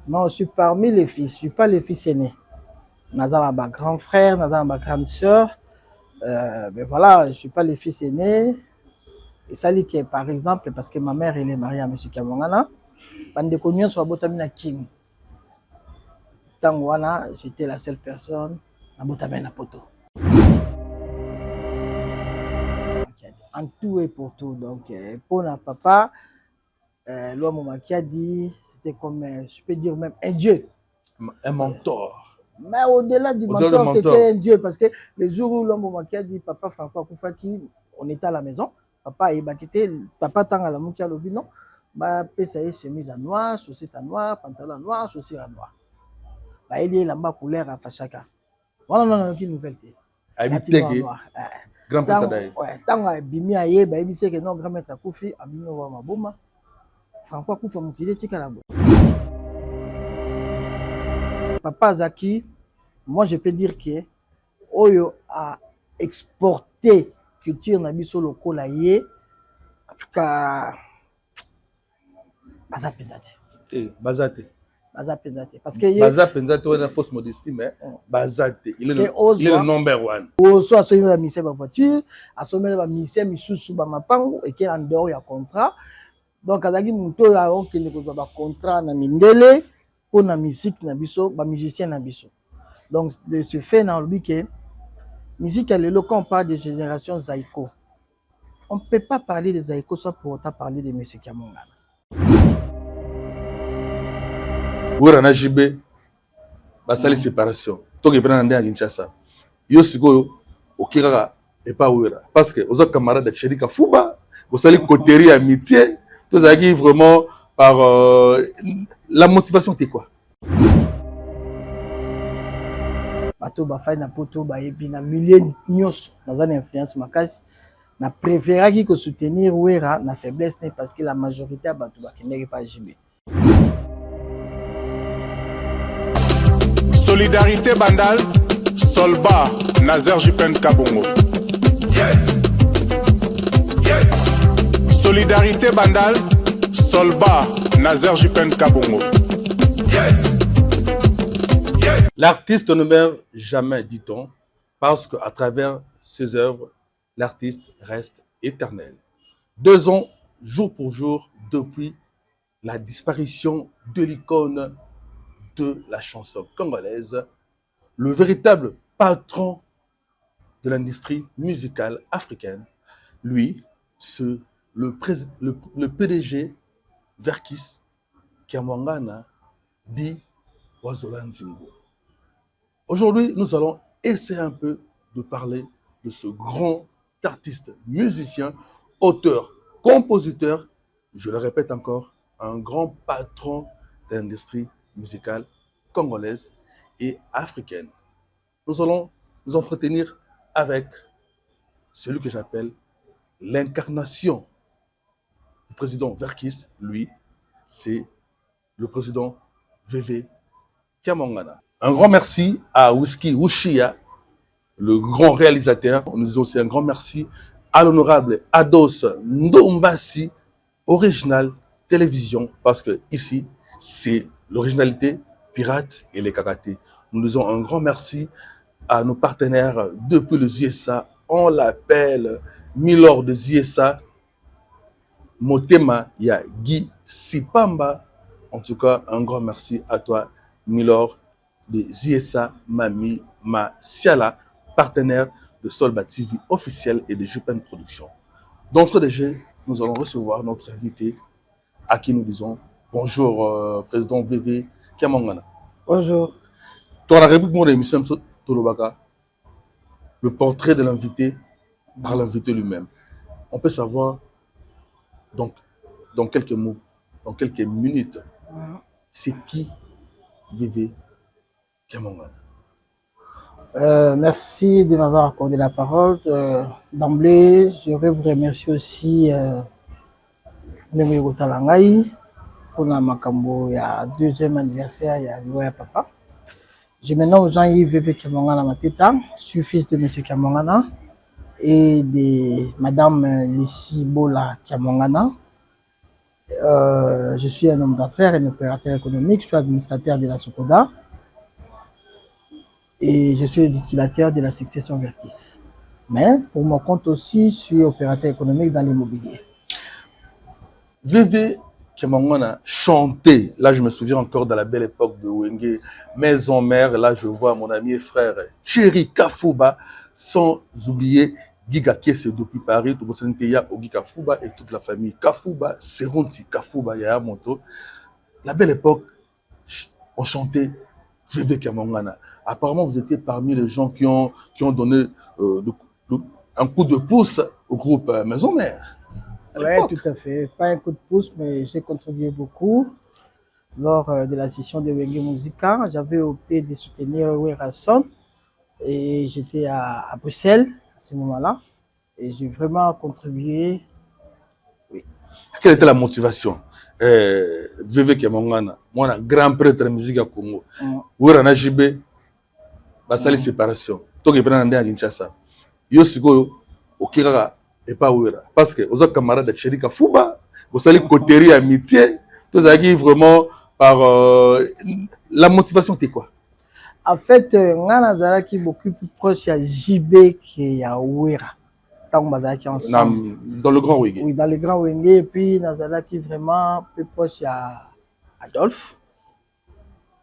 Non, je suis parmi les fils. Je ne suis pas le fils aîné. Nazar ma grand frère, Nazar ma grande sœur. Mais voilà, je ne suis pas le fils aîné. Et ça dit que, par exemple, parce que ma mère, elle est mariée à M. Kamongana, bande de connus sur Botamina King. Tangwana, j'étais la seule personne à Botamina Poto. En tout et pour tout. Donc, pour notre papa, l'homme qui a dit, c'était comme, je peux dire même un dieu. Un mentor. Mais au-delà du mentor, c'était un dieu. Parce que le jour où l'homme qui a dit, papa Francois Koufaki, on était à la maison, papa il quitté, papa Tanga la moukia lobi non, bah PSA chemise en noir, chaussette en noir, pantalon noir, chaussures en noir. Bah il est là-bas couleur à Fachaka. Voilà, non, qui nouvelle. Habité grand père. Ouais, tant bimi aye, bah il sait que non grand maître Koufi, abimi wa maboma. Francois Koufa moukile tika la boue. Papa Zaki, moi je peux dire que Oyo a exporté culture na biso lokola ye, en tout cas baza pendate. Bazate. Baza pendate parce que baza pendate on a fausse modestie mais bazate. Il est le number one. Oso asomé ba mise ba voiture, asomé ba mise misusu ba mapango et qui en dehors ya contrat. Donc azaki muto ya okende kozwa ba contrat na mindele pour na musique na biso, ba musicien na biso. Donc de ce fait na lobi que musique à l'élo, quand on parle de génération Zaïko, on ne peut pas parler de Zaïko sans pour autant parler de M. Kamongana. Oui, on a JB, basali séparation. Toi qui prends un à Kinshasa, yo siko okira et pas ouira. Parce que aux autres camarades de Chérika Fouba, vous allez cotérie amitié, tous avez vraiment par la motivation était quoi? Bato bafai na poto ba epi na milliers nyos dans une influence makasi na préféré qui soutenir ouera na faiblesse parce que la majorité bato ba keneri pas JB. Solidarité Bandal, Solba, Nazer Jipen Kabongo. Yes. Yes. Solidarité Bandal, Solba, Nazer Jipen Kabongo. Yes. Yes. L'artiste ne meurt jamais, dit-on, parce qu'à travers ses œuvres, l'artiste reste éternel. 2 ans, jour pour jour, depuis la disparition de l'icône de la chanson congolaise, le véritable patron de l'industrie musicale africaine, lui, c'est le PDG Verkis Kiamwangana dit Wazola Nzingo. Aujourd'hui, nous allons essayer un peu de parler de ce grand artiste, musicien, auteur, compositeur, je le répète encore, un grand patron de l'industrie musicale congolaise et africaine. Nous allons nous entretenir avec celui que j'appelle l'incarnation du président Verkis. Lui, c'est le président VV Kiamwangana. Un grand merci à Whisky Wushia, le grand réalisateur. Nous disons aussi un grand merci à l'honorable Ados Ndombasi, Original Télévision, parce que ici, c'est l'originalité pirate et les karatés. Nous disons un grand merci à nos partenaires depuis les USA. On l'appelle Milord des USA. Motema, il y a Guy Sipamba. En tout cas, un grand merci à toi, Milord de USA Mami Masiala, partenaire de Solba TV officiel et de Jupen Production. D'entrée de jeu, nous allons recevoir notre invité à qui nous disons bonjour, président VV Kiamwangana. Bonjour. Dans la réplique de l'émission Tolobaka, le portrait de l'invité par l'invité lui-même. On peut savoir, donc, dans quelques mots, dans quelques minutes, c'est qui VV Kiamwangana. Merci de m'avoir accordé la parole. D'emblée, je voudrais vous remercier aussi Nemego Talangai pour la Makambo, il y a 2e anniversaire, il y a Loya Papa. Je me nomme Jean-Yves VV Kiamwangana Mateta, je suis fils de M. Kiamwangana et de Madame Lissi Bola Kiamwangana. Je suis un homme d'affaires, un opérateur économique, je suis administrateur de la Socoda et je suis liquidateur de la succession Verkis. Mais pour mon compte aussi, je suis opérateur économique dans l'immobilier. VV Kemangwana chanté. Là, je me souviens encore de la belle époque de Wenge, Maison Mère. Là, je vois mon ami et frère Thierry Kafouba, sans oublier Giga Kesse depuis Paris, tout le monde Ogi Kafouba et toute la famille Kafouba, Seronti Kafouba, Yaya Moto. La belle époque, on chantait VV Kemangwana. Apparemment, vous étiez parmi les gens qui ont donné un coup de pouce au groupe Maison Mère. Oui, tout à fait. Pas un coup de pouce, mais j'ai contribué beaucoup. Lors de la session de Wenge Musica, j'avais opté de soutenir Werasson et j'étais à Bruxelles à ce moment-là et j'ai vraiment contribué. Oui. Quelle était la motivation? VV Kemangwana, moi, un grand prêtre de musique à Congo. Ourana Jibé, basali séparation. Donc, il prend un à Kinshasa. Yo siko okiraka et pas ouera. Parce que aux autres camarades de Thierry Kafouba, vous allez cotérie amitié. Tout ça qui vraiment par la motivation était quoi? En fait, Ngana Zalaki beaucoup plus proche à JB qu'à Ouera. Tant que ensemble. Dans le Grand Wenge. Oui, dans le Grand Wenge. Et puis, Nazalaki vraiment plus proche à Adolphe.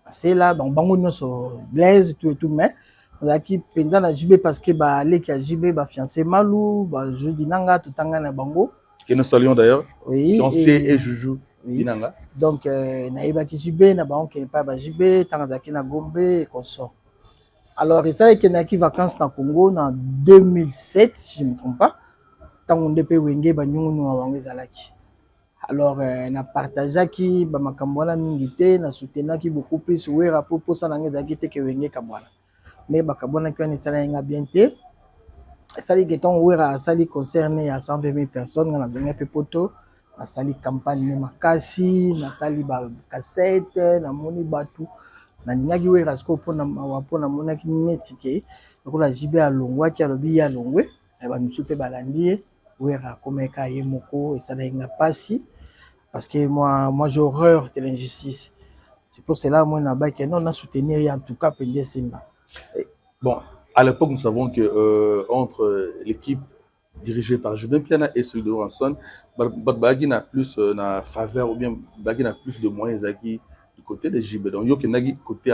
C'est là, donc, Bango sur Blaise, tout et tout, mais Nazalaki pendant la JB parce que les qui a JB, fiancé Malou, Judi Nanga, tout Tanga na Bango. Que nous saluons d'ailleurs. Oui. Fiancé et Joujou. Oui. Donc, Naïba qui JB, na Bango qui n'est pas JB, Tangazaki na Gombe et consort. Alors, ça y est qu'il vacances dans Congo en 2007, si je ne me trompe pas. Tant on dépêche Wenge, nous avons Zalaki. Alors, on a partagé qui, Bamakambwana Mingite, on a soutenu qui beaucoup plus, oui, rapport pour ça, on a dit que Wenge Kambwana. Mais Bakabwana qui a salé bien té. Ça y est que on a sali concerné à 120 000 personnes, on a donné un peu poto, on a sali campagne Makasi, on a sali cassette, on a moni batou. Na nyaki we rasko pona mawapona mona ki netike lokola jibe alongwa ki alobi ya longwe e ba misupe balandi we ra komeka ye moko et ça n'a pasi parce que moi j'ai horreur de l'injustice. C'est pour cela moi na ba que non on a soutenir en tout cas Pende Simba. Bon, à l'époque nous savons que entre l'équipe dirigée par Julien Piana et celui de Ranson, Bagi n'a plus na faveur ou bien Bagi n'a plus de moyens Zaki du côté de JB. Donc, il y a côté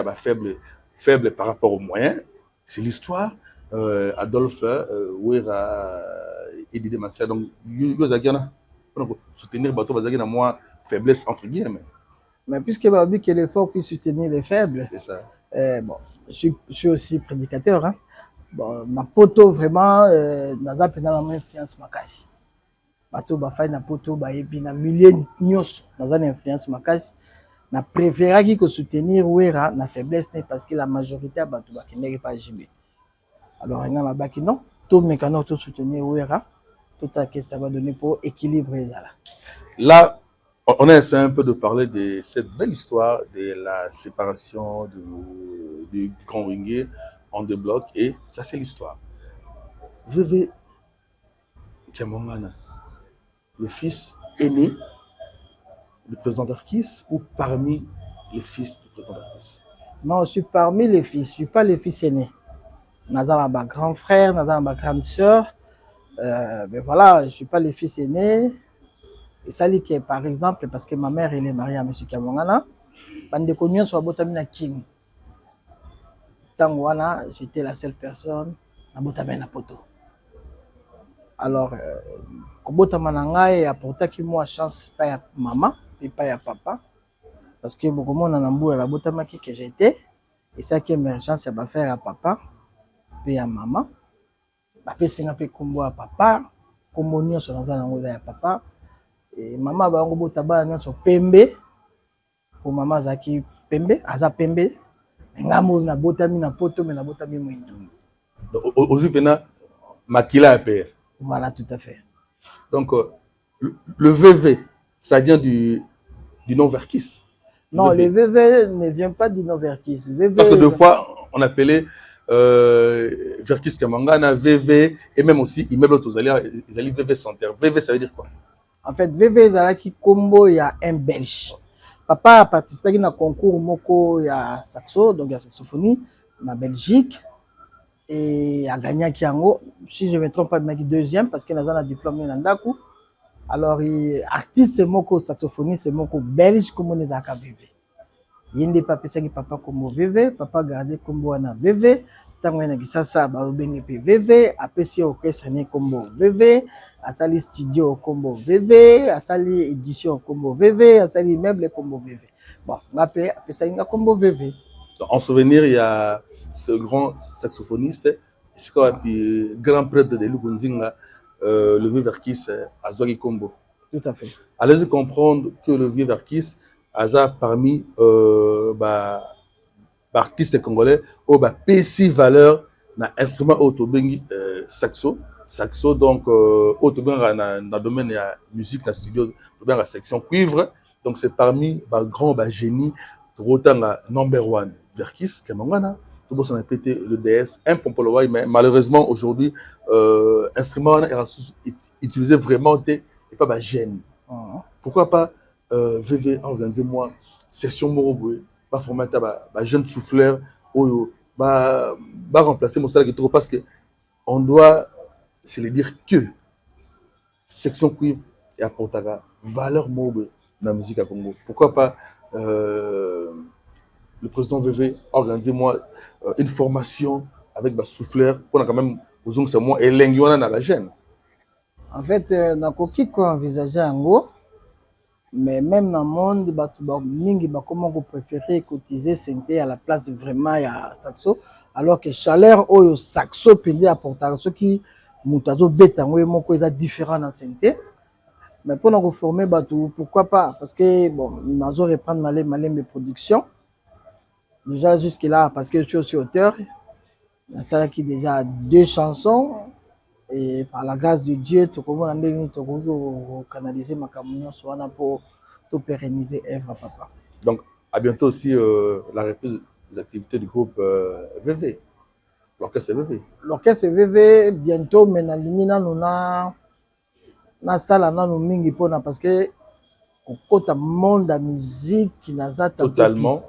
faible par rapport aux moyens. C'est l'histoire. Adolphe, Ouera, Edide Massia. Donc, il y a soutenir Bateau Bazagi dans moi faiblesse entre guillemets. Mais puisque Babi que l'effort puisse soutenir les faibles, c'est ça. Bon, je suis aussi prédicateur. Hein. Bon, ma poto vraiment, n'a pas la même influence makasi. Bateau Bafay na poto baebi na milliers nyos dans une influence makasi. Na préféré qui soutenir Ouera na faiblesse parce que la majorité a battu n'est pas JB. Alors il y a là-bas qui non, tout mécano tout soutenir Ouera, tout à que ça va donner pour équilibrer ça là. Là, on a essayé un peu de parler de cette belle histoire de la séparation du Grand Wenge en deux blocs et ça c'est l'histoire. VV Kemangwana, le fils aîné du président Verkis ou parmi les fils du président Verkis? Non, je suis parmi les fils, je ne suis pas le fils aîné. Nazar ma grand frère, Nazar ma grande sœur. Mais voilà, je ne suis pas le fils aîné. Et ça dit que par exemple, parce que ma mère elle est mariée à M. Kemangwana, bande connu sur Botamina King. Tangwana, j'étais la seule personne à Botamina Poto. Alors, Kobotamana et apporta qui moi chance pas à maman et pas à papa. Parce que beaucoup de monde en Ambour la Botamaki que j'étais. Et ça qui émergence, ça va faire à papa et à maman. Après, c'est un peu comme à papa. Comme on y sur à papa. Et maman va en botaba sur Pembe. Pour maman Zaki Pembe, Aza Pembe. Ngamo na botami na poto, mais na botami mwindu. Aux Upena, Makila père. Voilà, tout à fait. Donc, le VV, ça vient du nom Verkis. Non, le VV ne vient pas du nom Verkis. VV, parce que deux fois, on appelait Verkis Kemangwana, VV, et même aussi, immeuble aux alliés, VV Santerre. VV, ça veut dire quoi? En fait, VV ezalaki kombo ya un Belge. Papa a participé à un concours moko ya saxo, donc ya saxophonie, na Belgique. Et a gagné Kiango. Si je ne me trompe pas, il m'a dit deuxième parce qu'il a un diplôme dans Daku. Alors, artiste, c'est moko saxophoniste, c'est moko belge, comme on est à VV. Yende papa qui papa comme VV, papa gardé comme wana VV. Tango na kisasa ba obenge pe VV, apesi orchestre ne comme VV, asali studio comme VV, asali édition comme VV, asali immeuble comme VV. Bon, ngape apesa inga comme VV. En souvenir, il y a ce grand saxophoniste, c'est quoi, puis grand prêtre de Lugunzinga, le vieux Verkis Azwagi Kombo. Tout à fait. Allez-y comprendre que le vieux Verkis Aza parmi artistes congolais au PC valeur na instrument autobengi saxo donc autobenga na domaine de la musique na studio dans la section cuivre, donc c'est parmi grand génie rotanga number one Verkis Kemangana tout bon ça pété le DS un pompolowai, mais malheureusement aujourd'hui instrument est utilisé vraiment et pas gêne. Pourquoi pas VV organiser moi session Moroboué pas formater jeune souffleur ou remplacer mon salaire parce que on doit se le dire que section cuivre et apporter valeur Moroboué dans la musique à Congo. Pourquoi pas le président VV organiser moi une formation avec ma souffleur pour quand même besoin que c'est moi et l'enguiona dans la gêne. En fait na koki ko envisager ngo. Mais même dans le monde, mingi comment préférer cotiser synthé à la place vraiment ya saxo, alors que chaleur au saxo pendi apporter ce qui mutazo betango et moko est différent dans synthé. Mais pour nous former batou, pourquoi pas? Parce que bon, nazo reprendre malem production. Déjà jusque là parce que je suis auteur. Ça qui déjà 2 chansons. Et par la grâce de Dieu, tout le monde a canalisé ma camion pour pérenniser œuvre papa. Donc, à bientôt aussi la reprise des activités du groupe VV. L'orchestre VV. L'orchestre VV, bientôt, mais na limina na sala na no mingi pona parce que au monde de la musique qui n'a pas totalement.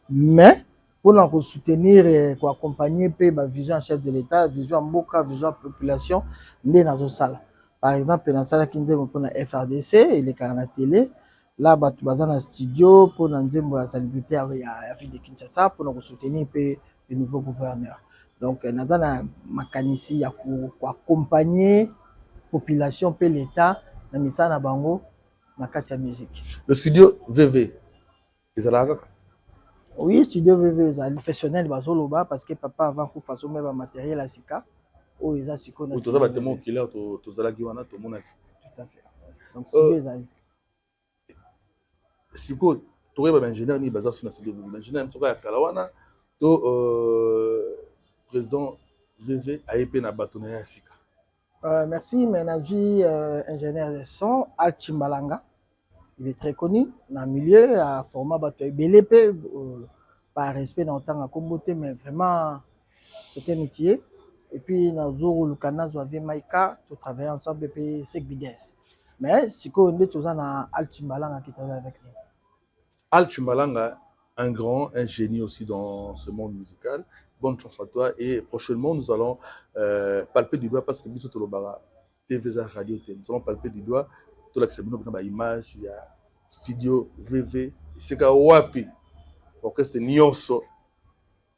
Mais pour soutenir, pour accompagner la vision chef de l'État, vision Mboka, vision population, nous dans salle. Par exemple, dans la salle qui nous pour la FRDC et les canaux télé, là, tu vas dans un studio pour nous la salubrité avec la ville de Kinshasa pour nous soutenir le nouveau gouverneur. Donc, nous avons mécanicien pour accompagner la population et l'État dans la bango, dans la musique. Le studio VV, ils ont oui, studio VV, c'est professionnel parce que papa avant qu'on fasse même matériel à Sika. Oh, ils ont Sika. Tout ça va te montrer là, tout ça là qui va na tout le monde. Tout à fait. Donc studio ils ont. Siko, tu es un ingénieur ni basé sur le studio VV. Ingénieur, tu es à Kalawana, tu président VV a été na bâtonnier à Sika. Merci, mais j'ai ingénieur de son Alchimbalanga. Il est très connu dans le milieu, à format bateau BLP, par respect dans le temps à Kombote, mais vraiment, c'est un métier. Et puis, dans le Canada, nous avons Maïka, tout travaille ensemble, et puis c'est Bides. Mais si on est tous en Alchimbalanga qui travaille avec nous. Alchimbalanga, un grand ingénieur aussi dans ce monde musical. Bonne chance à toi. Et prochainement, nous allons palper du doigt parce que Biso Tolobara, TVza Radio, nous allons palper du doigt. Tout l'accès à l'image, il y a studio VV, c'est qu'à Wapi, orchestre Nyonso,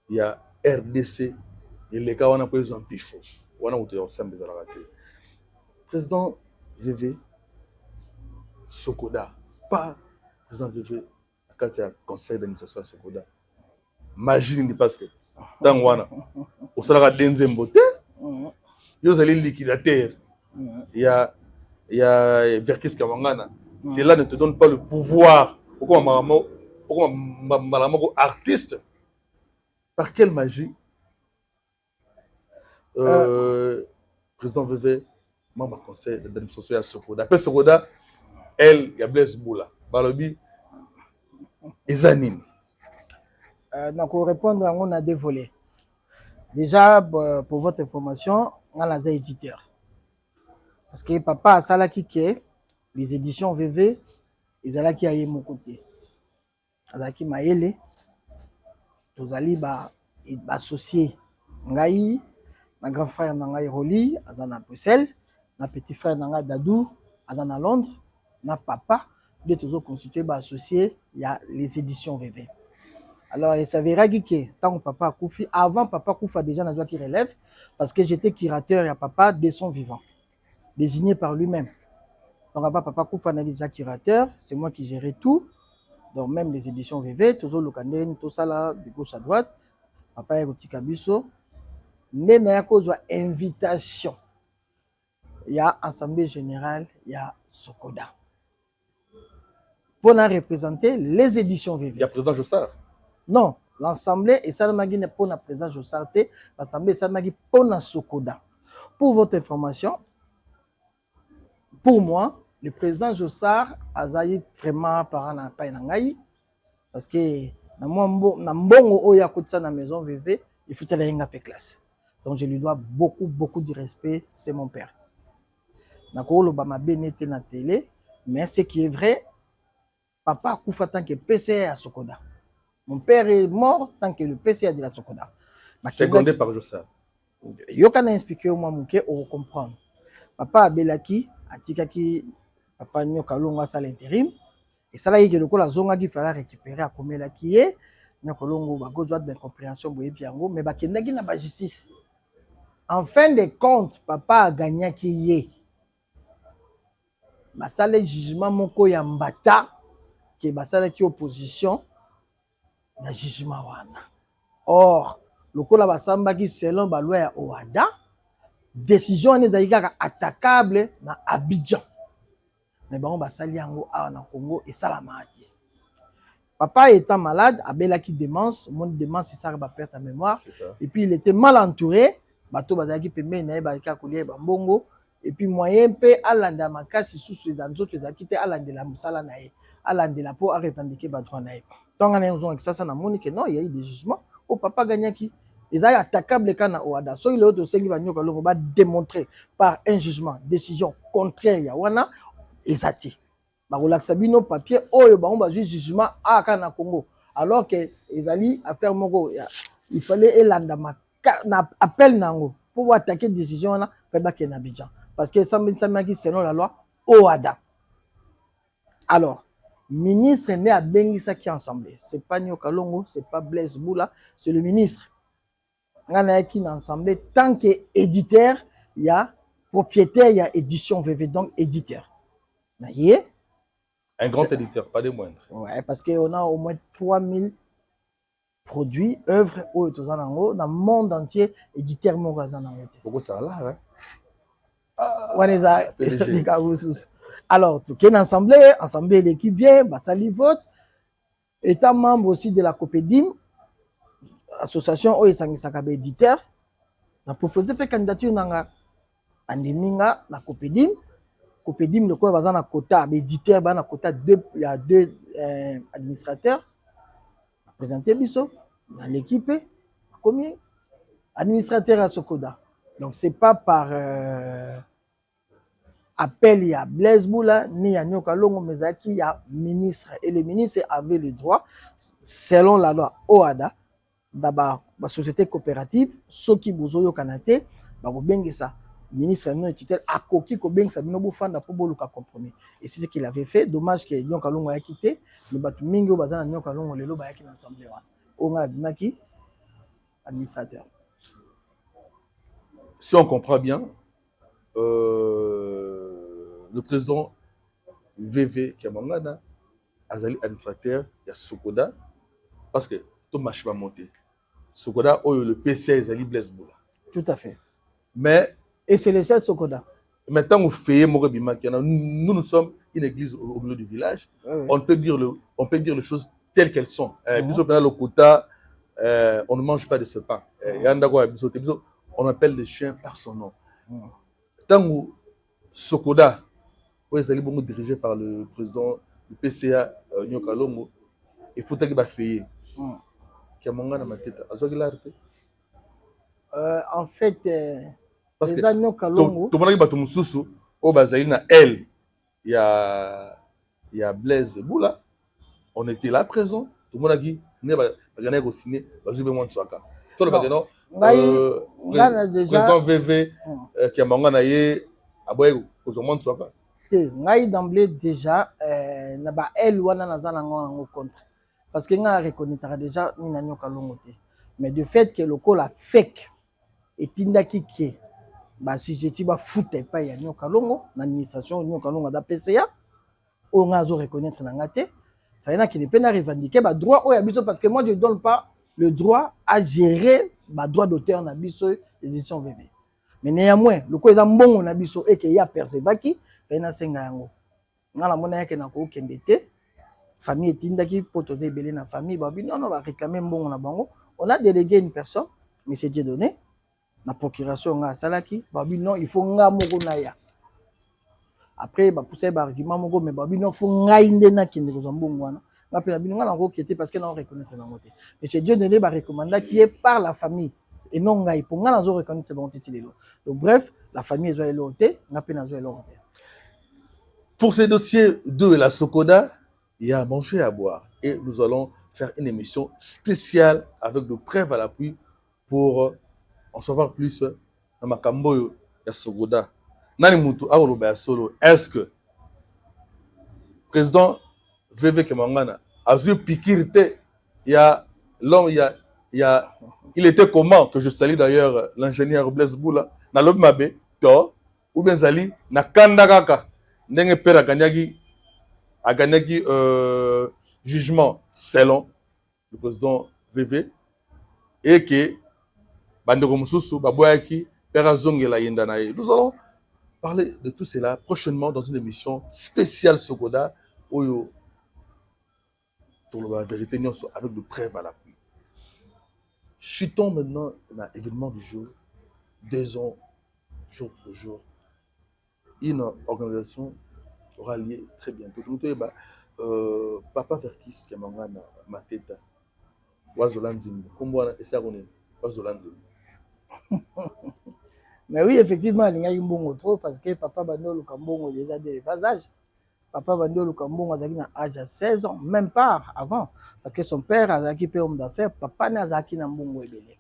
il y a RDC, et les cas on a pris un pifo, on a oublié ensemble des ratés. Président VV, Sokoda, pas président VV, quand il y a conseil d'administration à Sokoda, magie n'est pas ce que, dans Wana, au salaire d'Enzembote, il y a des liquidateurs, il y a Verkis Kamangana. Cela ne te donne pas le pouvoir. Pourquoi artiste? Par quelle magie président VV, membre conseil d'administration à Sokoda. Après Sokoda, elle, il y a Blaise Boula. Balobi, Ezanine. Donc, pour répondre, on a deux volets. Déjà, pour votre information, on a des éditeurs. Parce que papa a ça qui est les éditions VV, ils allaient qui aillent mon côté. Azaki Maele, tozali ba associé ngai, na grand frère ngai Roli, azana Bruxelles, na petit frère ngai Dadou, azana Londres, na papa, de toujours constitué ba associé, il y a les éditions VV. Alors il s'avéra que tant que papa Koufi, avant papa Koufa déjà n'a qui relève, parce que j'étais curateur et papa de son vivant, désigné par lui-même. Donc avant papa Koufa n'a déjà curateur, c'est moi qui gérais tout. Donc même les éditions VV, toujours le canen, tout ça là, de gauche à droite, papa Eroti Kabiso, né na cause invitation. Il y a Assemblée Générale, il y a Sokoda. Pour nous représenter les éditions VV. Il y a président Jossard. Non, l'Assemblée, et ça n'est pas pour la président Jossard, l'Assemblée, ça n'est pas pour la Sokoda. Pour votre information, pour moi, le président Jossard a vraiment parlé na pa nangai parce que na mbongo oya kotsa na maison VV il faut aller en classe. Donc je lui dois beaucoup de respect, c'est mon père. Na ko lo ba mabenete na télé, mais ce qui est vrai, papa a koufa tant que PCA à Sokoda. Mon père est mort tant que le PCA de la Sokoda. Secondé par Jossard. Yo kana expliquer moi muke o comprendre. Papa abelaki atikaki papa nyoka longa sala intérim et ça là il y a le ko la zonga qui fallait récupérer à komela qui est nyoka longo ba go droit d'incompréhension boye piango mais ba kendaki na ba justice. En fin de compte papa a gagné qui est ba sala jugement moko ya mbata que ba sala qui opposition na jugement wana. Or le ko la ba samba qui selon ba loi ya OADA décision n'est attaquable na Abidjan. Mais bon, bah, ça y est en Congo et ça la maladie. Papa étant malade, Abela qui démence, mon démence, c'est ça qui va perdre ta mémoire. Et puis il était mal entouré, bateau bazaki pembe na ba ka kolia ba mbongo et puis moyen pe alanda makasi sous les autres les akité alanda la musala na ye, alanda la po a revendiquer ba droit na ye. Donc on a besoin que ça na monique non, il y a eu des jugements. Au papa gagnaki ils sont attaquables quand on a so il autre c'est qui va démontrer par un jugement décision contraire ya wana ezati ba relaxa bino papier oyo ba on ba jugement à kana Congo alors que ezali affaire moko il fallait elanda na appel nango pour attaquer décision na fait ba na Abidjan parce que ça qui selon la loi OADA. Alors ministre né à Bengisa qui ensemble c'est pas Nyoka Longo, c'est pas Blaise Boula, c'est le ministre. Qui ensemble tant qu'éditeur, il y a propriétaire, il y a édition VV, donc éditeur. Un grand éditeur, pas de moindre. Ouais, parce qu'on a au moins 3000 produits, œuvres, dans le monde entier, éditeur magasin. Beaucoup ça là, alors, tout est ensemble l'équipe bien, ça lui vote. Étant membre aussi de la Copédim, association oyo esangisaka ba éditeur na proposer pe candidature nanga andeminga na Copédim le quoi baza na quota ba éditeur ba na quota il y a deux administrateurs présenter biso dans l'équipe combien administrateur à Sokoda. Donc c'est pas par appel il y a Blaise Boula ni ya Nyoka Longo mais il y a ministre et le ministre avait le droit selon la loi OADA d'abord la société coopérative ceux qui bozoyo kanate ba bengisa ministre non titulaire akoki ko bengisa bino bofanda pour boluka compromis et c'est ce qu'il avait fait. Dommage que Nyoka Longo a quitté le batu mingi bazana Nyoka Longo lelo ba yaki na assemblée wa onga bimaki administrateur. Si on comprend bien le président VV Kiamangana azali administrateur ya Sokoda parce que tout marche va monter. Sokoda oyo le PC azali Blaise Boula. Tout à fait. Mais et c'est le seul Sokoda. Maintenant on fait nous sommes une église au milieu du village. Oui. On peut dire les choses telles qu'elles sont. Le quota, on ne mange pas de ce pain. On appelle les chiens par son nom. Tango Sokoda, est dirigé par le président du PCA Nyoka Longo, il faut qu'il fasse en fait, parce que Nyoka Longo, tout le monde est elle il y a Blaise Boula. On était là présent. Tout le monde a dit, on a signé, vas-y, moi, tu as tout le monde président VV, qui a mangé naïe, à boire, aux hommes, tu as ngai d'emblée déjà na ba elle wana nazala ngo contre parce que nga reconnaître déjà ni na nyoka longo te mais de fait que le col a fake et tindaki qui ba si je ti ba foute pas ya nyoka longo na administration nyoka longo da PCA o nga zo reconnaître na ngate faina qui ne peut pas revendiquer ba droit o ya biso parce que moi je donne pas le droit à gérer ba droit d'auteur na biso édition VV mais néanmoins le col est mbongo na biso et que ya percevaki faina senga yango ngala mona yake na ko kende te famille etindaki poto za ebele na famille babi non non ba réclamer mbongo na bango on a délégué une personne monsieur Dieudonné na procuration nga salaki babi non il faut nga moko na ya après ba pousser ba argument moko mais babi non faut ngai nde na kende ko mbongo wana nga pe na bino nga na ko kete parce que na reconnaître na moté monsieur Dieudonné ba recommanda qui est par la famille et non ngai pour nga na zo reconnaître bon titilelo donc bref la famille zo eloté nga pe na zo eloté. Pour ces dossiers de la Sokoda, il y a à manger et à boire. Et nous allons faire une émission spéciale avec de preuves à l'appui pour en savoir plus dans Makambo et Sokoda. Nani Moutou Aourouba Solo, est-ce que le président VV Kemangana a vu piquirité? Il y a l'homme, il était comment? Que je salue d'ailleurs l'ingénieur Blaise Boula, na l'homme Mabé, ou bien Zali, na Kandagaka. Ndenge père a gagné jugement selon le président VV et que Bandeko Mususu Baboyaki père Zongela Yendanaye. Nous allons parler de tout cela prochainement dans une émission spéciale Sokoda Oyo pour la vérité avec de preuves à l'appui. Chutons maintenant dans l'événement du jour. 2 ans, jour pour jour. Une organisation aura lieu très bientôt. Papa Verkis qui est mangana mateta wazolanzimbo kombona esakone wazolanzimbo. Mais oui effectivement il y a eu mbongo trop parce que papa Bando Lukambongo déjà dès le bas âge. Papa Bando Lukambongo a na âge à 16 ans même pas avant parce que son père a occupé homme d'affaires papa na zaki na mbongo ebele.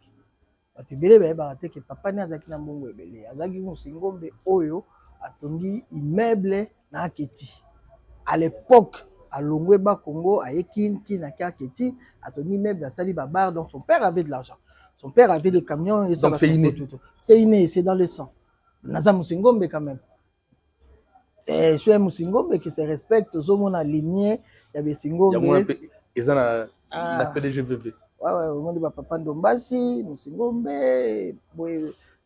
Batibele ba te que papa na zaki na mbongo ebele. Azaki musingombe oyo atongi immeuble na Aketi. À l'époque, à Longweba Congo, à Ekin, na Aketi, atongi immeuble à Sali Babar. Donc son père avait de l'argent. Son père avait des camions. Et donc c'est inné. C'est inné, c'est dans le sang. Naza Musingombe quand même. Et je suis Musingombe qui se respecte. Aux hommes, on a ligné. Il y avait Singombe. Il y a un PDG VV. Ouais, on dit papa Ndombasi, Musingombe,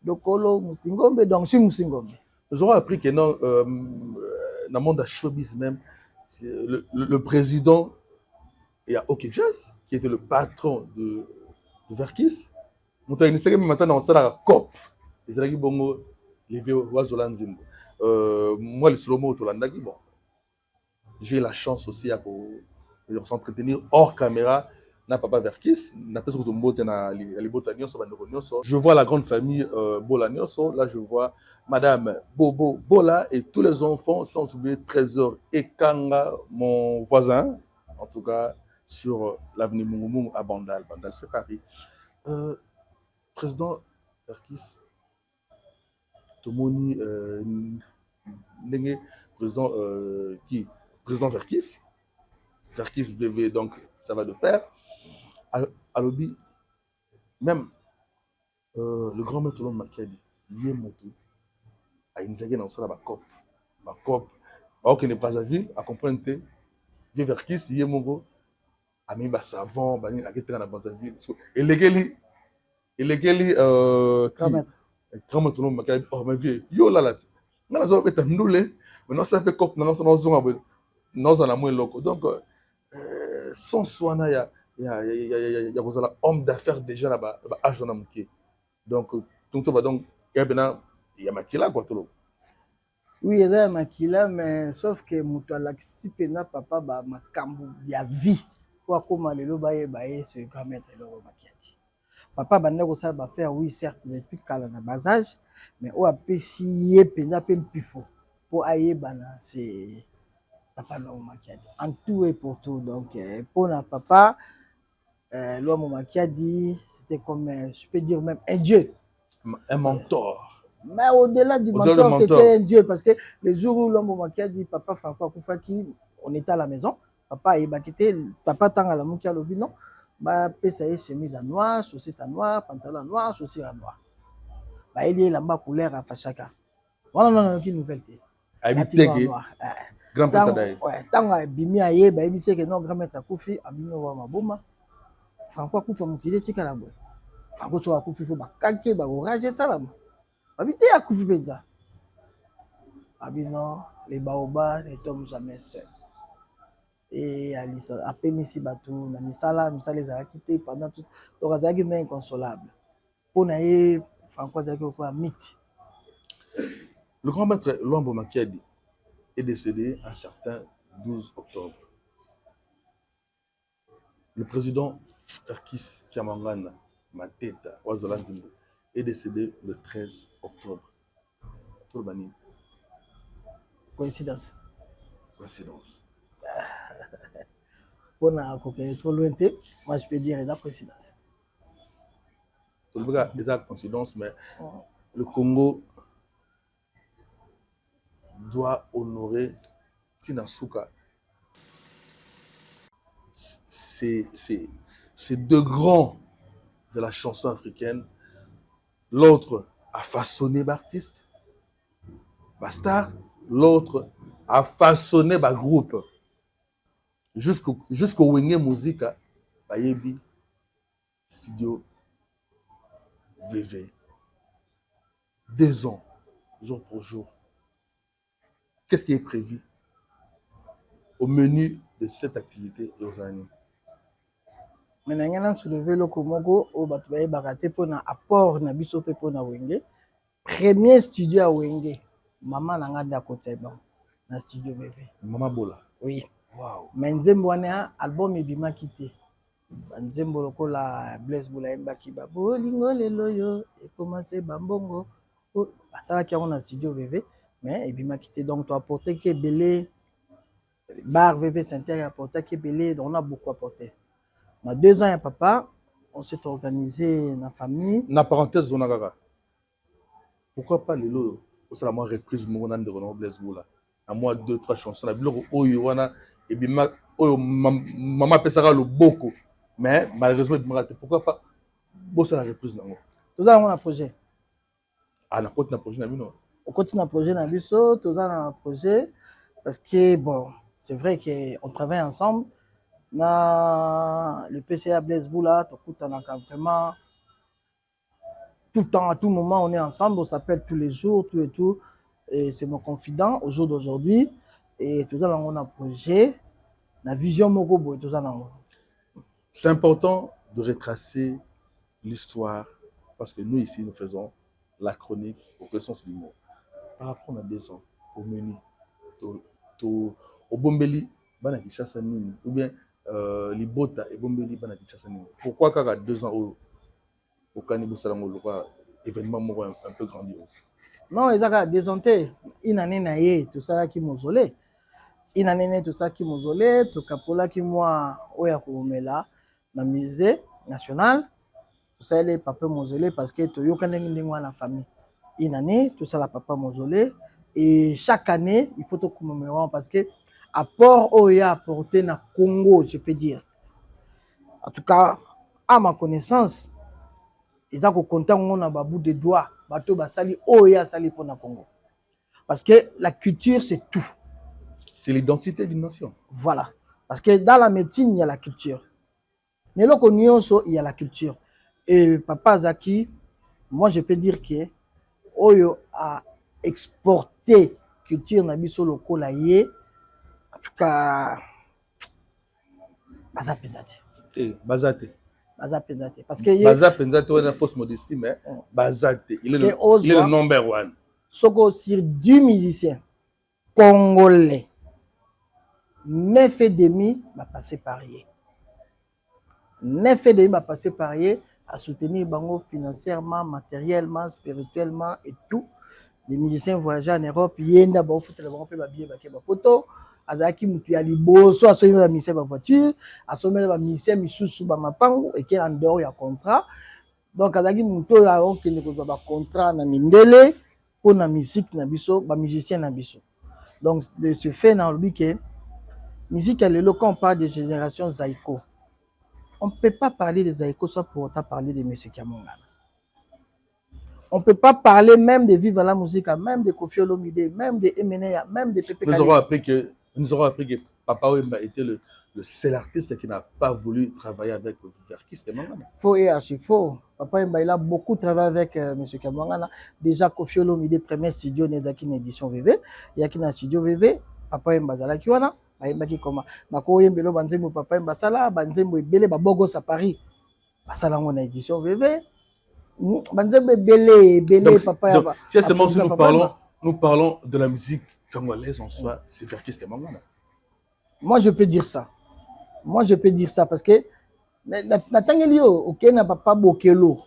Dokolo, Musingombe. Donc je suis Musingombe. Nous aurons appris que dans le monde de showbiz même, le président et à OK Jazz, qui était le patron de Verkis, maintenant on s'est la COP. Ils ont dit bon, les vieux Wazolanzimbo. Moi, le slow mot bon, j'ai la chance aussi à s'entretenir hors caméra. Na papa Verkis, je vois la grande famille Bola Nyoso. Là, je vois Madame Bobo Bola et tous les enfants, sans oublier Trésor et Kanga, mon voisin, en tout cas sur l'avenue Mungumungu à Bandal. Bandal, c'est Paris. Président Verkis, Tomoni, président qui? Président Verkis. Verkis VV, donc ça va de pair. À l'objet, même le grand maître Lom Makadi, Yemoto, a initié dans la COP. La COP, alors qu'il n'est pas à ville, à comprendre que Verkis, Yemoto, a mis un savon, a mis un ville. Et les grand maître Lom Makadi, oh ma vie, yo là là, on a besoin de nous, mais non, ça fait COP, non, ça nous a moins loco. Donc, sans soin, il y a homme d'affaires déjà là-bas, donc il y a Makila quoi tout. Oui, il y a Makila, mais sauf que Moutou Alaxipena papa ba makambu ya vie quoi comme le lobaye baye ce grand maître le Makiati. Papa bande ko ça ba faire oui certes depuis kala na basage mais o apesi ye pena pe mpifo pour Aïebana, c'est Papa Lomo Makiadi. En tout et pour tout. Donc, pour notre papa, Lomo Makiadi, c'était comme, je peux dire même un dieu. Un mentor. Mais au-delà du mentor, c'était un dieu. Parce que le jour où Lomo Makiadi, Papa Franco Koufaki, on était à la maison. Papa Aïebakité, Papa Tanga Moukia Lobino, bah, PSAE chemise à noir, chaussette à noir, pantalon noir, chaussures à noir. Bah, il y a la couleur à Fachaka. Voilà, non, qui nouvelle. Habité grand Tadaï. Ouais, tant que Bimi aye, bah, il sait que non, grand maître Koufi, Abino wa maboma. Franco Koufi, mon kile tika la boue. Franco tu wa Koufi, faut ba kake, ba orage, ça là. Habité à Koufi Benza. Abino, les baobas ne tombent jamais seuls. Et Alissa, après Missi Batou, na Misala, les a quittés pendant tout. Donc, ça a été inconsolable. Pour naïe, Franco Zaki, quoi, mythe. Le grand maître Lomo Makiadi est décédé un certain 12 octobre. Le président Erkis Kiamangana Mateta Ouazalanzimbo est décédé le 13 octobre. Tourbani. Coïncidence. Coïncidence. On a trop loin, moi je peux dire la coïncidence. C'est une coïncidence, mais le Congo doit honorer Tina Souka. C'est deux grands de la chanson africaine. L'autre a façonné l'artiste, Bastar. L'autre a façonné le groupe. Jusqu'au Wenge Musica, Bayebi, Studio VV. 2 ans, jour pour jour. Qu'est-ce qui est prévu au menu de cette activité et aux années? Maintenant, on a soulevé le Komogo au Batouaye Baraté pour un apport na biso pe pour na Wenge. Premier studio à Wenge. Maman n'a pas côté bon. Na studio bébé. Maman Bola. Oui. Wow. Mais Nzembo wana album ebima kité. Nzembo lokola Blaise Boula Mbaki ba bolingo lelo yo et commencer bambongo. Ça qui on a studio bébé mais ebima kité donc tu apporter que belé bar VV Saint-Terre apporter que belé donc on a beaucoup apporté. Mais 2 ans à papa, on s'est organisé dans la famille. Na parenthèse zonagara. Pourquoi pas les lots? C'est la moi reprise mon de Renaud Blaise Boula. À moi 2-3 chansons la bilo oyowana et bima oyo maman pesara le beaucoup. Mais malheureusement pourquoi pas bosser la reprise nango. Tout ça on a projet. Ah na côté na projet na bino. On continue un projet na biso, tout ça un projet parce que bon, c'est vrai que on travaille ensemble. Na le PCA Blaise Boula, on a vraiment tout le temps, à tout moment, on est ensemble, on s'appelle tous les jours, tout et tout. Et c'est mon confident au jour d'aujourd'hui. Et tout ça, on a un projet, la vision Mogobo et tout ça. C'est important de retracer l'histoire parce que nous ici, nous faisons la chronique au vrai sens du mot. Par rapport à 2 ans, au menu, au Bombeli, ou bien Libota et Bombeli, pourquoi quand 2 ans au Canibou Salamolo, événement un peu grandiose? Non, ils ont désenté. Une année naïe, tout ça qui mausolée. Une année tout ça qui mausolée, tout capola qui moi, oya koumela, dans le musée national. Tout ça, les papas mausolée parce que tout yokané n'ingwa la famille. Une année, tout ça, la papa mausolée. Et chaque année, il faut tout commémorer parce que apport oya apporté na Congo, je peux dire. En tout cas, à ma connaissance, ils ont compté on a bout de doigts, bateau basali oya sali pour na Congo. Parce que la culture c'est tout. C'est l'identité d'une nation. Voilà. Parce que dans la médecine, il y a la culture. Mais là, il y a la culture. Et Papa Zaki, moi je peux dire que Oyo a exporté culture nabiso lokola yé. En tout cas, Baza Pendate. Bazate. Baza Pendate. Parce que Baza Pendate, on a une fausse modestie, mais Bazate. Il est le number one. Soko sur 10 musiciens congolais. 9,5 va passer par yé. 9,5 va passer par yé à soutenir Bango financièrement, matériellement, spirituellement et tout. les musiciens voyageaient en Europe, yenda ba foot le ba pe ba billet ba ke ba photo, azaki mutu ya liboso asomela ba musicien ba voiture, asomela ba musicien misusu ba mapango et qui en dehors ya contrat. Donc azaki mutu ya okende kozwa ba contrat na mindele pour na musique na biso, ba musicien na biso. Donc de ce fait na lobi que musique lelo quand on parle de génération Zaïko, on ne peut pas parler de Zaïko sans pour autant parler de M. Kamongana. On ne peut pas parler même de Viva la Musique, même de Koffi Olomide, même de Emeneya, même de Pepe Nous aurons appris que Papa Wemba était le seul artiste qui n'a pas voulu travailler avec Verkis Kamongana. Faux et archi faux. Papa Wemba, il a beaucoup travaillé avec M. Kamongana. Déjà, Koffi Olomide, premier studio, Nezaki, une édition VV. Il y a qui dans studio VV. Papa Wemba, Zalaki wana. Bayembaki comment. Nako Yembelo, Banzembo, Papa Wemba, Sala, Banzembo, Ebele, Babogos à Paris. Basala, on a édition VV. Banzembo, Ebele, Papa donc, si seulement si nous parlons de la musique congolaise en soi, c'est Verkis Kamongana. Moi, je peux dire ça. Moi, je peux dire ça parce que natangeli yo ok na papa Bokelo,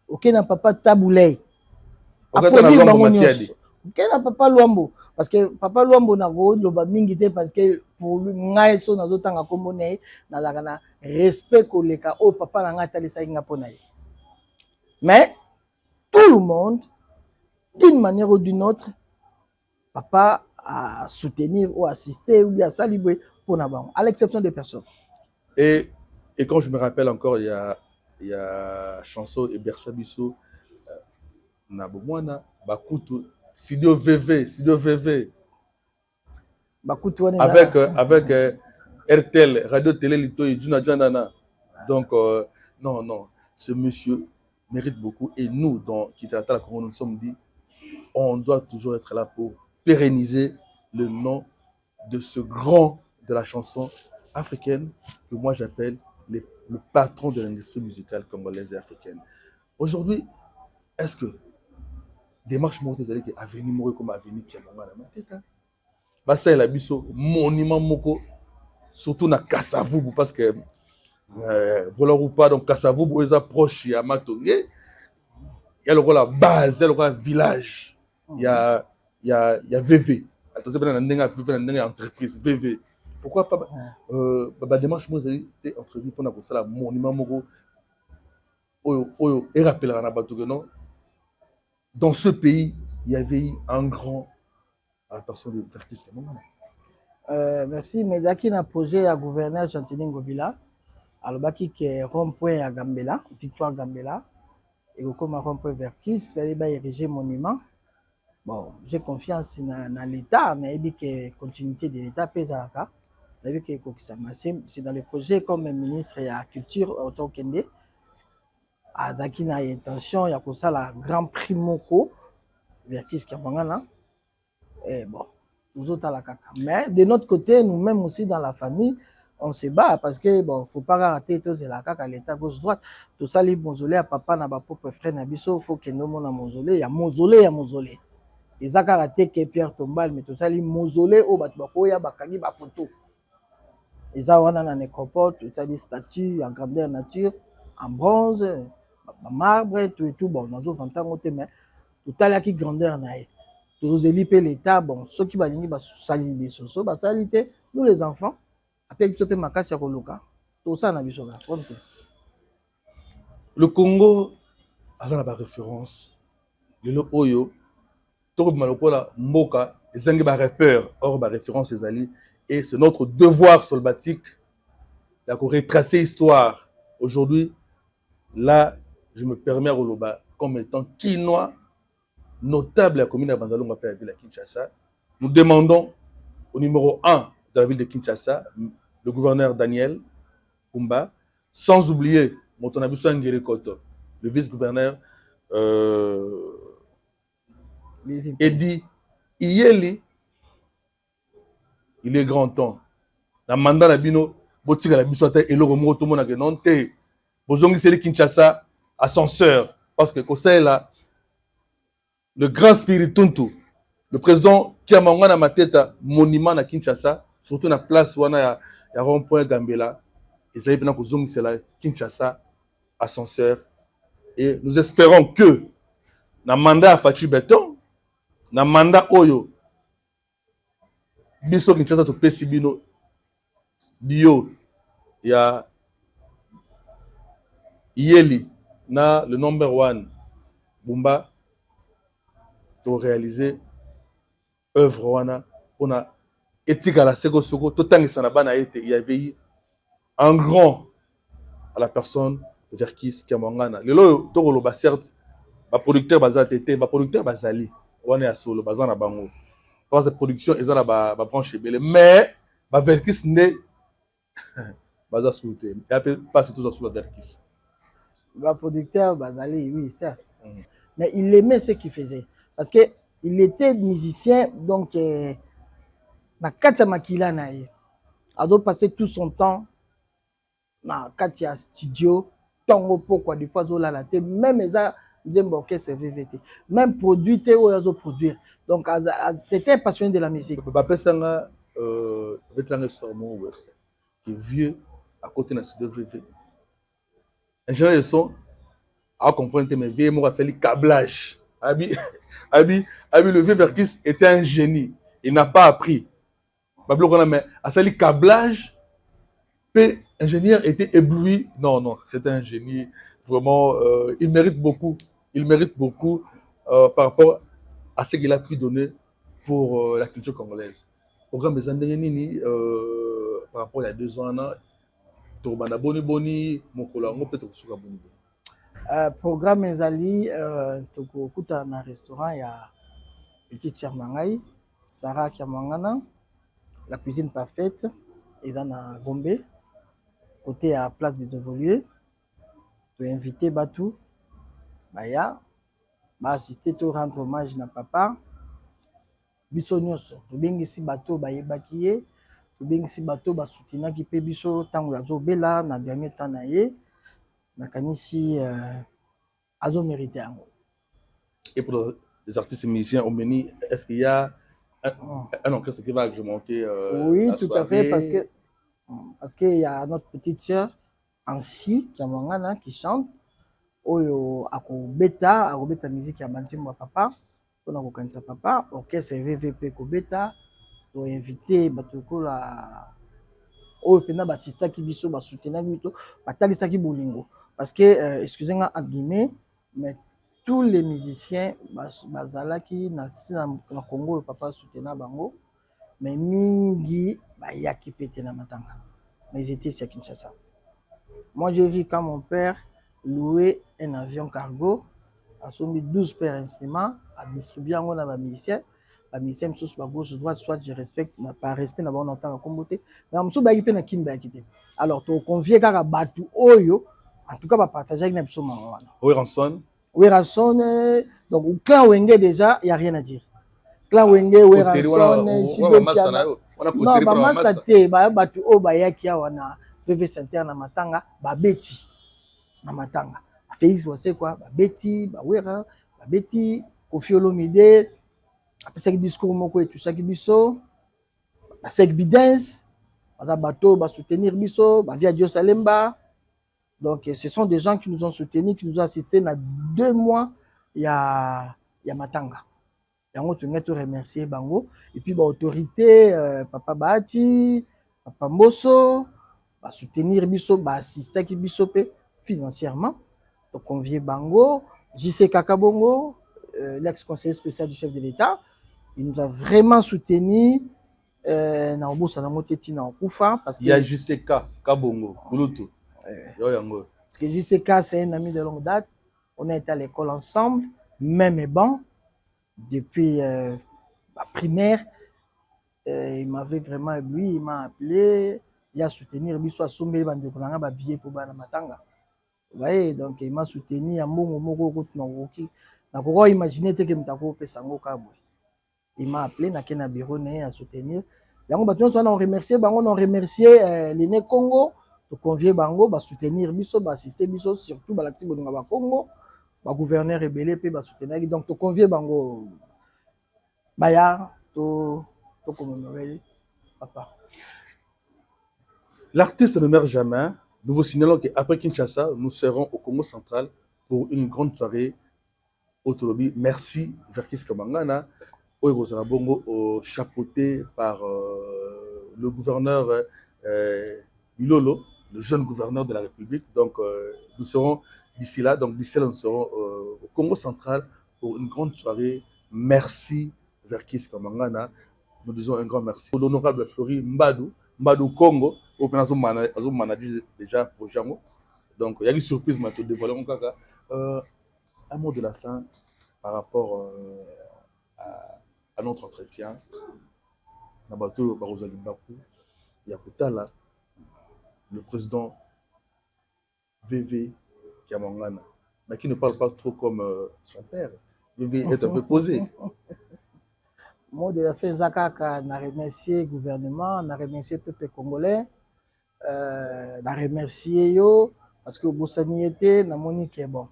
ok na papa Taboulay, ok na papa Luambo parce que papa Luambo na go loba mingi te parce que pour lui ngai so nazo tanga kombo ne na na respect koleka o papa na ngata lisa inga pona ye. Mais tout le monde d'une manière ou d'une autre papa à soutenir ou assister ou bien à saluer pour Naban, à l'exception des personnes. Et quand je me rappelle encore, il y a Chanson et Bersabiso, Nabomwana, Bakutu, Studio VV. Bakutu, avec RTL, Radio Télé Lito et Djuna Djanana. Donc, non, ce monsieur mérite beaucoup. Et nous, dans Kitata, nous nous sommes dit, on doit toujours être là pour pérenniser le nom de ce grand de la chanson africaine que moi j'appelle le patron de l'industrie musicale congolaise et africaine. Aujourd'hui, est-ce que démarche montée qui a venu mourir comme a venu qui a mangé la ça il a biso monument moko surtout na Kasavubu parce que voleur ou pas donc Kasavubu est proche à Matongé. Il y a le la base, il y a le village, il y a VV. Attention, il y a entreprise VV. Pourquoi pas la démarche moi j'ai entreprise pour avoir ça la monument moko et rappeler à Nabato que non dans ce pays il y avait eu un grand à la personne de Verkis Kamongana. Merci mais zaki na projet à gouverneur Chantini Ngobila alobaki que rond-point à Gambela, Victoire Gambela et comme rond-point Verkis fallait ba ériger monument. Bon, j'ai confiance dans l'État, mais il dit que continuité de l'État pèse à la carte. C'est dans le projet comme ministre de la Culture, Otto Kende. À Zaki na intention, il y a pour ça la Grand Prix Moko, Verkis Kamongana. Et bon, nous autres à la caca. Mais de notre côté, nous-mêmes aussi dans la famille, on se bat parce que bon, faut pas rater tout c'est la caca l'État gauche-droite. Tout ça, les mausolées à papa n'a pas propre frère Nabiso, faut que nous mon mausolée, il y a mausolée. Les akaraté que Pierre Tombal, mais tout ça, les mausolées au Batbakoya, Bakagi, Bafoto. Les awana na nécropole, tout ça, des statues en grandeur nature, en bronze, en marbre, tout et tout. Bon, nous avons 20 ans, mais tout à l'heure qui grandeur naïe. Tous les l'État, bon, ceux qui vont salir les sosos, salité, nous les enfants, après ils se ma casse à Koloka. Tout ça, n'a pas le Congo a la référence. Le Oyo, Toro Malokola, Mboka, les Angeba repères, or ma référence les alliés. Et c'est notre devoir solbatique de retracer l'histoire. Aujourd'hui, là, je me permets à Roloba, comme étant Kinois, notable à la commune de Bandalonga, à la ville de Kinshasa. Nous demandons au numéro 1 de la ville de Kinshasa, le gouverneur Daniel Kumba, sans oublier Motonabiso Ngerekoto, le vice-gouverneur Edi Iyeli. Il est grand temps. La mandat na bino, botika la biso ata eloko moko to mona ke non te. Bozongi seli Kinshasa ascenseur parce que c'est là le grand spirituntu, le président qui a mangé na mateta monument na Kinshasa, surtout na place wana ya rond-point Gambela. Et ça y est maintenant que zongi c'est là Kinshasa ascenseur et nous espérons que na mandat à Fatou Béton na mandat oyo biso Kinshasa topesi bino bio ya Yeli na le number 1 Bumba to réaliser œuvre wana pona etika la seko soko totangisa na bana ete il y avait eu un grand à la personne Verkis Kiamwangana. Lelo tokoloba certes ba producteur baza tete ba producteur bazali wana ya solo baza na bango parce que production ezala ba branche belé mais ba Verkis ne baza souté et après pas tout sur la Verkis Le producteur Bazali, oui, certes. Mais il aimait ce qu'il faisait. Parce qu'il était musicien, donc, na Katia Makila nae. Il doit passer tout son temps na Katia studio. Tongo pourquoi des fois zola la tête. Même ça, Zembo c'est VVT. Même produit, ou produire. Donc, c'était passionné de la musique. Papa Sanga, avec l'année qui est vieux à côté de ce VVT. Ingénieur de son, à comprendre que mes vieux mots c'est le câblage. Abi, le vieux Verkis était un génie. Il n'a pas appris. Mais à ce câblage, l'ingénieur était ébloui. Non, c'est un génie. Vraiment, il mérite beaucoup. Il mérite beaucoup par rapport à ce qu'il a pu donner pour la culture congolaise. Programme des Andénini, par rapport à il y a 2 ans, Torbana Boni Boni, Mokolango, peut-être sur Boni. Programme Ezali, Tokokuta na restaurant, il y a Petit Tchermangaï, Sarah Kiamwangana, la cuisine parfaite, et dans la Gombe, côté à Place des Évolués, tu as invité Batou, Baya, bah assister to rendre hommage na papa, biso nyonso, to bengisi bateau bayebaki, to bengisi bateau ba soutenaki pe biso tango ya zobela na dernier temps na ye. Nakanisi azo mérité yango. Et pour les artistes et musiciens au Béni, est-ce qu'il y a un orchestre qui va agrémenter oui, la tout soirée? À fait, parce qu'il y a notre petite sœur Ansi Kiamwangana qui chante oyo akobeta musique ya bantimbo papa pona kokanisa papa orchestre VVP kobeta to invité batokola oyo pena basistaki biso basoutenaki biso batalisaki bolingo parce que excusez-moi en guillemets mais tous les musiciens bazalaki na Congo le papa soutena bango mais mingi bayaki pété na matanga mais ils étaient ici à Kinshasa. Moi j'ai vu quand mon père louer un avion cargo a soumis 12 paires d'instruments à distribuer en a musicien. La musicien sous la gauche droite soit je respecte n'a pas respect n'a pas longtemps comme beauté mais on sous baïpé na kimba quitté alors tu convier kaka batu oyo en tout cas va partager avec n'abso mawana oui ranson donc au clan wenge déjà il y a rien à dire clan wenge oui ranson non ba masate ba batu o ba yaki wana VV Center na matanga ba beti na matanga Félix c'est quoi babeti bawera babeti Koffi Olomide apesaki discours moko et tout ça qui biso basek bidens baza bato ba soutenir biso ba via Dieu Salemba donc ce sont des gens qui nous ont soutenus qui nous ont assisté na 2 mois ya matanga yango tu ngeto remercier bango et puis ba autorité papa Bahati papa Mboso ba soutenir biso ba assister ki biso pe financièrement. Donc, convié Bango, JC Kakabongo, l'ex-conseiller spécial du chef de l'État. Il nous a vraiment soutenus. Il y a JC Kakabongo, parce que JC c'est un ami de longue date. On a été à l'école ensemble, même et bon, depuis la primaire. Il m'avait vraiment ébloui, il m'a appelé. Il a soutenu, il a sommé un billet pour Matanga. Vous voyez, donc il m'a soutenu à mon moko na ko imaginer que mtako pesa ngo kabwe. Il m'a appelé na kena bureau né à soutenir. Yango bato on a remercié bango on remercié l'Ine Congo to convier bango ba soutenir biso ba assister biso surtout ba lati bolinga ba Congo ba gouverneur rebelle pe ba soutenir donc to convier bango baya to commémorer papa. L'artiste ne meurt jamais. Nous vous signalons qu'après Kinshasa, nous serons au Congo central pour une grande soirée au Tolobi. Merci, Verkis Kiamwangana. Oyo Bongo, chapeauté par le gouverneur Milolo, le jeune gouverneur de la République. Donc, nous serons d'ici là, nous serons au Congo central pour une grande soirée. Merci, Verkis Kamangana. Nous disons un grand merci. L'honorable Flori Mbadou Congo, au manager déjà pour Jango. Donc, il y a une surprise maintenant de dévoiler mon caca. Un mot de la fin par rapport à notre entretien. Nabato Barozali Mbakou, Yakutala, le président VV Kiamangana, mais qui ne parle pas trop comme son père. VV est un peu posé. Mot de la fin, Zakaka, on a remercié le gouvernement, on a remercié le peuple congolais, on a remercié yo, parce que Bossani était, on a monique est bon.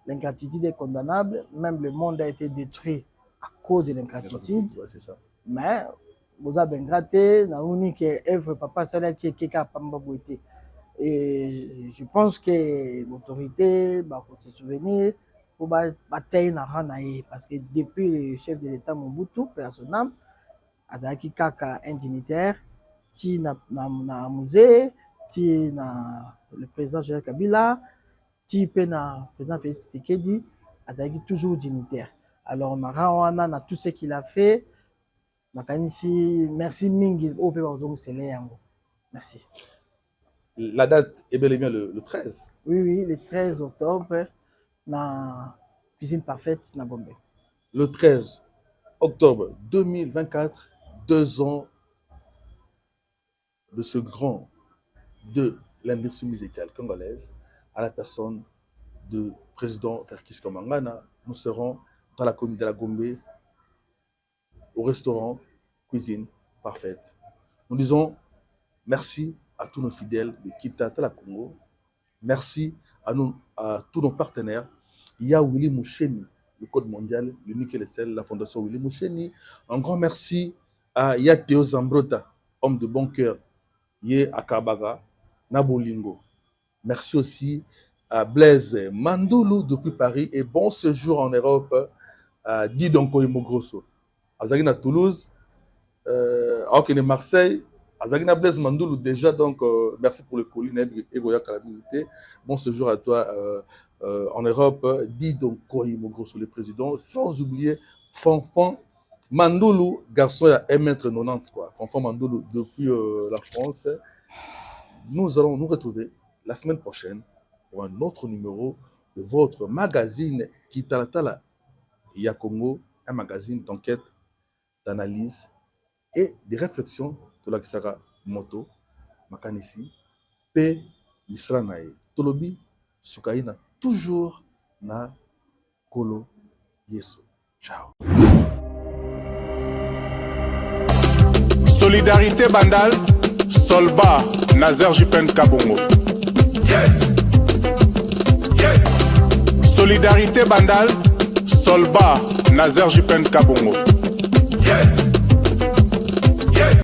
L'ingratitude est condamnable, même le monde a été détruit à cause de l'ingratitude. Ouais, c'est ça. Mais vous avez ingraté, on a monique œuvre papa Salah qui est quelqu'un à Pambabouité. Et je pense que l'autorité va se souvenir pour batailler parce que depuis le chef de l'État Mobutu, personnel, Azaki Kaka un dignitaire, ti na musée, ti na le président Joseph Kabila, ti pe na président Félix Tshisekedi, Azaki toujours dignitaire. Alors on a tout ce qu'il a fait. Merci Mingi au merci. La date est bel et bien le 13. Oui, le 13 octobre, na Cuisine Parfaite, na Gombe. Le 13 octobre 2024, 2 ans de ce grand de l'industrie musicale congolaise à la personne du président Verkis Kamangana. Nous serons dans la commune de la Gombe, au restaurant Cuisine Parfaite. Nous disons merci à tous nos fidèles de Kitata Congo. Merci à tous nos partenaires. Il y a Willy Moucheni, le Code mondial, l'unique et le seul, la Fondation Willy Moucheni. Un grand merci à Théo Zambrota, homme de bon cœur, Yé Akabaga, Nabolingo. Merci aussi à Blaise Mandoulou depuis Paris et bon séjour en Europe à Didonko Imogrosso. À Zagina Toulouse, à Marseille, Azagina Blaise Mandoulou déjà, donc merci pour le colis et Goya Calamité. Bon séjour à toi en Europe, dit donc Koimo Grosso le président, sans oublier Fanfan Mandoulou, garçon à 1m90 quoi. Fanfan Mandoulou depuis la France. Nous allons nous retrouver la semaine prochaine pour un autre numéro de votre magazine Kitalatala Yakongo, un magazine d'enquête, d'analyse et des réflexions de la Kisara Moto, Makanisi, P. Misranae, Tolobi, Sukaina, toujours na Kolo Yesu. Ciao. Solidarité Bandal, Solba, Nazer Jipen Kabongo. Yes! Yes! Solidarité Bandal, Solba, Nazer Jipen Kabongo. Yes!